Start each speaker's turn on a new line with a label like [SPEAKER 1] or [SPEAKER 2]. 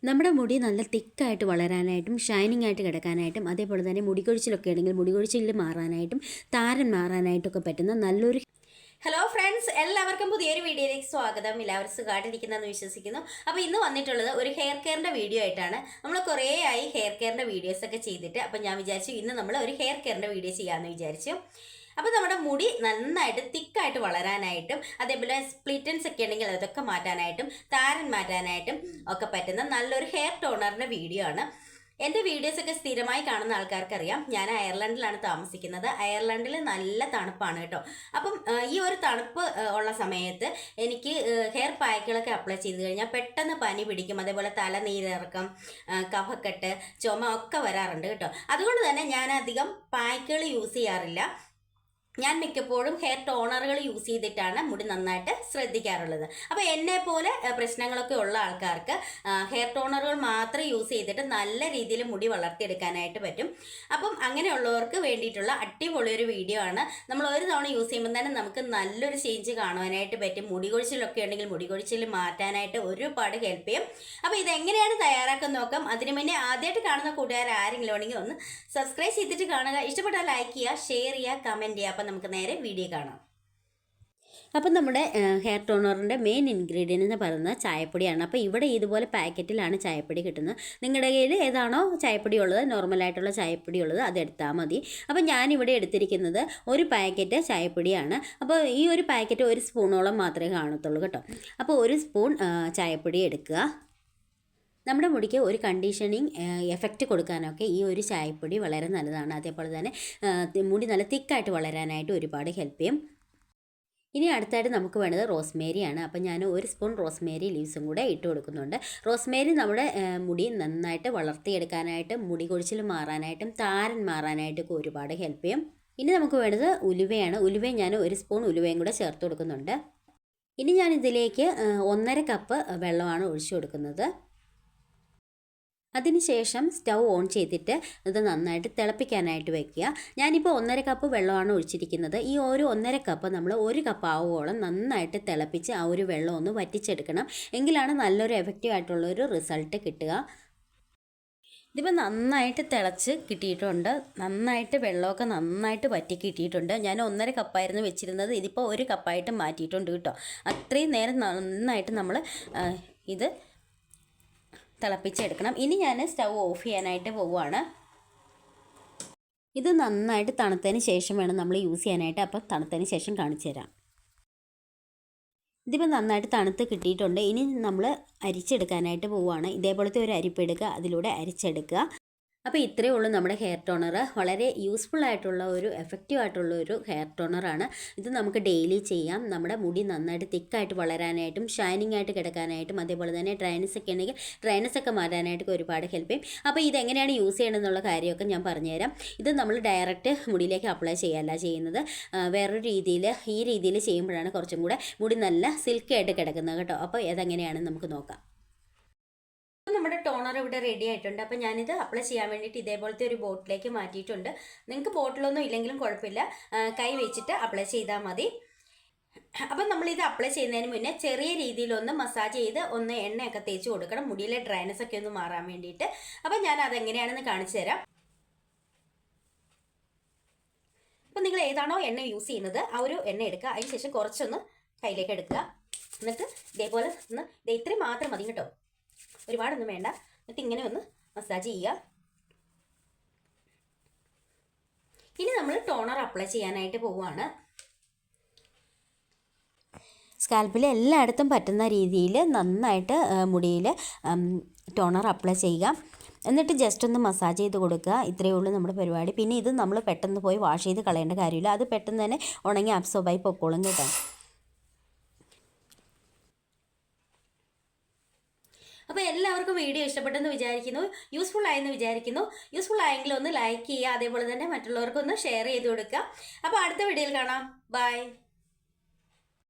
[SPEAKER 1] നമ്മുടെ മുടി നല്ല തിക്കായിട്ട് വളരാനായിട്ടും ഷൈനിങ് ആയിട്ട് കിടക്കാനായിട്ടും അതേപോലെ തന്നെ മുടികൊഴിച്ചിലൊക്കെ ആണെങ്കിൽ മുടികൊഴിച്ചിൽ മാറാനായിട്ടും താരൻ മാറാനായിട്ടൊക്കെ പറ്റുന്ന നല്ലൊരു
[SPEAKER 2] ഹലോ ഫ്രണ്ട്സ്, എല്ലാവർക്കും പുതിയൊരു വീഡിയോയിലേക്ക് സ്വാഗതം. എല്ലാവരും സുഖമായിട്ടിരിക്കുന്നതെന്ന് വിശ്വസിക്കുന്നു. അപ്പോൾ ഇന്ന് വന്നിട്ടുള്ളത് ഒരു ഹെയർ കെയറിൻ്റെ വീഡിയോ ആയിട്ടാണ്. നമ്മൾ കുറേ ആയി ഹെയർ കെയറിൻ്റെ വീഡിയോസൊക്കെ ചെയ്തിട്ട്. അപ്പോൾ ഞാൻ വിചാരിച്ചു ഇന്ന് നമ്മൾ ഒരു ഹെയർ കെയറിൻ്റെ വീഡിയോ ചെയ്യാമെന്ന് വിചാരിച്ചു. അപ്പോൾ നമ്മുടെ മുടി നന്നായിട്ട് തിക്കായിട്ട് വളരാനായിട്ടും അതേപോലെ സ്പ്ലിറ്റൻസ് ഒക്കെ ഉണ്ടെങ്കിൽ അതൊക്കെ മാറ്റാനായിട്ടും താരൻ മാറ്റാനായിട്ടും ഒക്കെ പറ്റുന്ന നല്ലൊരു ഹെയർ ടോണറിൻ്റെ വീഡിയോ ആണ്. എൻ്റെ വീഡിയോസൊക്കെ സ്ഥിരമായി കാണുന്ന ആൾക്കാർക്കറിയാം, ഞാൻ അയർലൻഡിലാണ് താമസിക്കുന്നത്. അയർലൻഡിൽ നല്ല തണുപ്പാണ് കേട്ടോ. അപ്പം ഈ ഒരു തണുപ്പ് ഉള്ള സമയത്ത് എനിക്ക് ഹെയർ പാക്കുകളൊക്കെ അപ്ലൈ ചെയ്ത് കഴിഞ്ഞാൽ പെട്ടെന്ന് പനി പിടിക്കും, അതേപോലെ തലനീരിറക്കം, കഫക്കെട്ട്, ചുമ ഒക്കെ വരാറുണ്ട് കേട്ടോ. അതുകൊണ്ട് തന്നെ ഞാൻ അധികം പാക്കുകൾ യൂസ് ചെയ്യാറില്ല. ഞാൻ മിക്കപ്പോഴും ഹെയർ ടോണറുകൾ യൂസ് ചെയ്തിട്ടാണ് മുടി നന്നായിട്ട് ശ്രദ്ധിക്കാറുള്ളത്. അപ്പോൾ എന്നെ പോലെ പ്രശ്നങ്ങളൊക്കെ ഉള്ള ആൾക്കാർക്ക് ഹെയർ ടോണറുകൾ മാത്രം യൂസ് ചെയ്തിട്ട് നല്ല രീതിയിൽ മുടി വളർത്തിയെടുക്കാനായിട്ട് പറ്റും. അപ്പം അങ്ങനെയുള്ളവർക്ക് വേണ്ടിയിട്ടുള്ള അടിപൊളിയൊരു വീഡിയോ ആണ്. നമ്മൾ ഒരു തവണ യൂസ് ചെയ്യുമ്പോൾ തന്നെ നമുക്ക് നല്ലൊരു ചേഞ്ച് കാണുവാനായിട്ട് പറ്റും. മുടി കൊഴിച്ചിലൊക്കെ ഉണ്ടെങ്കിൽ മുടി കൊഴിച്ചിൽ മാറ്റാനായിട്ട് ഒരുപാട് ഹെൽപ്പ് ചെയ്യും. അപ്പോൾ ഇതെങ്ങനെയാണ് തയ്യാറാക്കാൻ നോക്കാം. അതിന് മുന്നേ ആദ്യമായിട്ട് കാണുന്ന കൂട്ടുകാർ ആരെങ്കിലും ഉണ്ടെങ്കിൽ ഒന്ന് സബ്സ്ക്രൈബ് ചെയ്തിട്ട് കാണുക. ഇഷ്ടപ്പെട്ടാൽ ലൈക്ക് ചെയ്യുക, ഷെയർ ചെയ്യുക, കമൻറ്റ് ചെയ്യുക. അപ്പം നമുക്ക് നേരെ വീഡിയോ കാണാം.
[SPEAKER 1] അപ്പം നമ്മുടെ ഹെയർ ടോണറിൻ്റെ മെയിൻ ഇൻഗ്രീഡിയൻ്റ് എന്ന് പറയുന്നത് ചായപ്പൊടിയാണ്. അപ്പോൾ ഇവിടെ ഇതുപോലെ പാക്കറ്റിലാണ് ചായപ്പൊടി കിട്ടുന്നത്. നിങ്ങളുടെ കയ്യിൽ ഏതാണോ ചായപ്പൊടി ഉള്ളത്, നോർമലായിട്ടുള്ള ചായപ്പൊടി ഉള്ളത്, അതെടുത്താൽ മതി. അപ്പോൾ ഞാനിവിടെ എടുത്തിരിക്കുന്നത് ഒരു പാക്കറ്റ് ചായപ്പൊടിയാണ്. അപ്പോൾ ഈ ഒരു പാക്കറ്റ് ഒരു സ്പൂണോളം മാത്രമേ കാണത്തുള്ളൂ കേട്ടോ. അപ്പോൾ ഒരു സ്പൂൺ ചായപ്പൊടി എടുക്കുക. നമ്മുടെ മുടിക്ക് ഒരു കണ്ടീഷനിങ് എഫക്റ്റ് കൊടുക്കാനൊക്കെ ഈ ഒരു ചായപ്പൊടി വളരെ നല്ലതാണ്. അതേപോലെ തന്നെ മുടി നല്ല തിക്കായിട്ട് വളരാനായിട്ട് ഒരുപാട് ഹെൽപ്പ് ചെയ്യും. ഇനി അടുത്തായിട്ട് നമുക്ക് വേണ്ടത് റോസ്മേരിയാണ്. അപ്പോൾ ഞാൻ ഒരു സ്പൂൺ റോസ്മേരി ലീവ്സും കൂടെ ഇട്ട് കൊടുക്കുന്നുണ്ട്. റോസ്മേരി നമ്മുടെ മുടി നന്നായിട്ട് വളർത്തിയെടുക്കാനായിട്ട് മുടി കൊഴിച്ചിൽ മാറാനായിട്ടും താരൻ മാറാനായിട്ടൊക്കെ ഒരുപാട് ഹെൽപ്പ് ചെയ്യും. ഇനി നമുക്ക് വേണ്ടത് ഉലുവയാണ്. ഉലുവയും ഞാൻ ഒരു സ്പൂൺ ഉലുവയും കൂടെ ചേർത്ത് കൊടുക്കുന്നുണ്ട്. ഇനി ഞാൻ ഇതിലേക്ക് 1.5 കപ്പ് വെള്ളമാണ് ഒഴിച്ചു കൊടുക്കുന്നത്. അതിനുശേഷം സ്റ്റൗ ഓൺ ചെയ്തിട്ട് ഇത് നന്നായിട്ട് തിളപ്പിക്കാനായിട്ട് വെക്കുക. ഞാനിപ്പോൾ 1.5 കപ്പ് വെള്ളമാണ് ഒഴിച്ചിരിക്കുന്നത്. ഈ ഒരു 1.5 കപ്പ് നമ്മൾ 1 കപ്പ് ആവുകയോളം നന്നായിട്ട് തിളപ്പിച്ച് ആ ഒരു വെള്ളം ഒന്ന് വറ്റിച്ചെടുക്കണം. എങ്കിലാണ് നല്ലൊരു എഫക്റ്റീവ് ആയിട്ടുള്ളൊരു റിസൾട്ട് കിട്ടുക. ഇതിപ്പോൾ നന്നായിട്ട് തിളച്ച് കിട്ടിയിട്ടുണ്ട്. നന്നായിട്ട് വെള്ളമൊക്കെ നന്നായിട്ട് വറ്റി കിട്ടിയിട്ടുണ്ട്. ഞാൻ 1.5 കപ്പായിരുന്നു വെച്ചിരുന്നത്. ഇതിപ്പോൾ 1 കപ്പായിട്ട് മാറ്റിയിട്ടുണ്ട് കേട്ടോ. അത്രയും നേരം നന്നായിട്ട് നമ്മൾ ഇത് തിളപ്പിച്ചെടുക്കണം. ഇനി ഞാൻ സ്റ്റൗ ഓഫ് ചെയ്യാനായിട്ട് പോവുകയാണ്. ഇത് നന്നായിട്ട് തണുത്തതിന് ശേഷം വേണം നമ്മൾ യൂസ് ചെയ്യാനായിട്ട്. അപ്പം തണുത്തതിന് ശേഷം കാണിച്ചു തരാം. ഇതിപ്പോൾ നന്നായിട്ട് തണുത്ത് കിട്ടിയിട്ടുണ്ട്. ഇനി നമ്മൾ അരിച്ചെടുക്കാനായിട്ട് പോവുകയാണ്. ഇതേപോലത്തെ ഒരു അരിപ്പ് എടുക്കുക, അതിലൂടെ അരിച്ചെടുക്കുക. അപ്പോൾ ഇത്രയേ ഉള്ളൂ നമ്മുടെ ഹെയർ ടോണർ. വളരെ യൂസ്ഫുൾ ആയിട്ടുള്ള ഒരു എഫക്റ്റീവ് ആയിട്ടുള്ള ഒരു ഹെയർ ടോണറാണ്. ഇത് നമുക്ക് ഡെയിലി ചെയ്യാം. നമ്മുടെ മുടി നന്നായിട്ട് തിക്കായിട്ട് വളരാനായിട്ടും ഷൈനിങ് ആയിട്ട് കിടക്കാനായിട്ടും അതേപോലെ തന്നെ ഡ്രൈനസ് ഒക്കെ ഉണ്ടെങ്കിൽ ഡ്രൈനസ് ഒക്കെ മാറ്റാനായിട്ടൊക്കെ ഒരുപാട് ഹെൽപ്പ് ചെയ്യും. അപ്പോൾ ഇതെങ്ങനെയാണ് യൂസ് ചെയ്യണമെന്നുള്ള കാര്യമൊക്കെ ഞാൻ പറഞ്ഞുതരാം. ഇത് നമ്മൾ ഡയറക്റ്റ് മുടിയിലേക്ക് അപ്ലൈ ചെയ്യല്ല ചെയ്യുന്നത്. വേറൊരു രീതിയിൽ, ഈ രീതിയിൽ ചെയ്യുമ്പോഴാണ് കുറച്ചും കൂടെ മുടി നല്ല സിൽക്കി ആയിട്ട് കിടക്കുന്നത് കേട്ടോ. അപ്പോൾ അതെങ്ങനെയാണെന്ന് നമുക്ക് നോക്കാം.
[SPEAKER 2] നമ്മുടെ ടോണർ ഇവിടെ റെഡി ആയിട്ടുണ്ട്. അപ്പോൾ ഞാനിത് അപ്ലൈ ചെയ്യാൻ വേണ്ടിയിട്ട് ഇതേപോലത്തെ ഒരു ബോട്ടിലേക്ക് മാറ്റിയിട്ടുണ്ട്. നിങ്ങൾക്ക് ബോട്ടിലൊന്നും ഇല്ലെങ്കിലും കുഴപ്പമില്ല, കൈ വെച്ചിട്ട് അപ്ലൈ ചെയ്താൽ മതി. അപ്പം നമ്മളിത് അപ്ലൈ ചെയ്യുന്നതിന് മുന്നേ ചെറിയ രീതിയിലൊന്ന് മസാജ് ചെയ്ത് ഒന്ന് എണ്ണയൊക്കെ തേച്ച് കൊടുക്കണം, മുടിയിലെ ഡ്രൈനസ് ഒക്കെ ഒന്ന് മാറാൻ വേണ്ടിയിട്ട്. അപ്പം ഞാൻ അതെങ്ങനെയാണെന്ന് കാണിച്ചു തരാം. അപ്പം നിങ്ങൾ ഏതാണോ എണ്ണ യൂസ് ചെയ്യുന്നത് ആ ഒരു എണ്ണ എടുക്കുക. അതിന് ശേഷം കുറച്ചൊന്ന് കയ്യിലേക്ക് എടുക്കുക. എന്നിട്ട് ഇതേപോലെ ഒന്ന് ഇത്രയും മാത്രം മതി കേട്ടോ, ഒരുപാടൊന്നും വേണ്ട. എന്നിട്ട് ഇങ്ങനെ ഒന്ന് മസാജ് ചെയ്യുക. ഇനി നമ്മൾ ടോണർ അപ്ലൈ ചെയ്യാനായിട്ട് പോവുകയാണ്.
[SPEAKER 1] സ്കാൽപ്പിൽ എല്ലായിടത്തും പറ്റുന്ന രീതിയിൽ നന്നായിട്ട് മുടിയിൽ ടോണർ അപ്ലൈ ചെയ്യുക. എന്നിട്ട് ജസ്റ്റ് ഒന്ന് മസാജ് ചെയ്ത് കൊടുക്കുക. ഇത്രയേ ഉള്ളൂ നമ്മുടെ പരിപാടി. പിന്നെ ഇത് നമ്മൾ പെട്ടെന്ന് പോയി വാഷ് ചെയ്ത് കളയേണ്ട കാര്യമില്ല. അത് പെട്ടെന്ന് തന്നെ ഉണങ്ങി അബ്സോർബായി പൊക്കോളും കേട്ടോ.
[SPEAKER 2] അപ്പോൾ എല്ലാവർക്കും വീഡിയോ ഇഷ്ടപ്പെട്ടെന്ന് വിചാരിക്കുന്നു, യൂസ്ഫുൾ ആയെന്ന് വിചാരിക്കുന്നു. യൂസ്ഫുൾ ആയെങ്കിൽ ഒന്ന് ലൈക്ക് ചെയ്യുക, അതേപോലെ തന്നെ മറ്റുള്ളവർക്കൊന്ന് ഷെയർ ചെയ്ത് കൊടുക്കുക. അപ്പോൾ അടുത്ത വീഡിയോയിൽ കാണാം. ബൈ.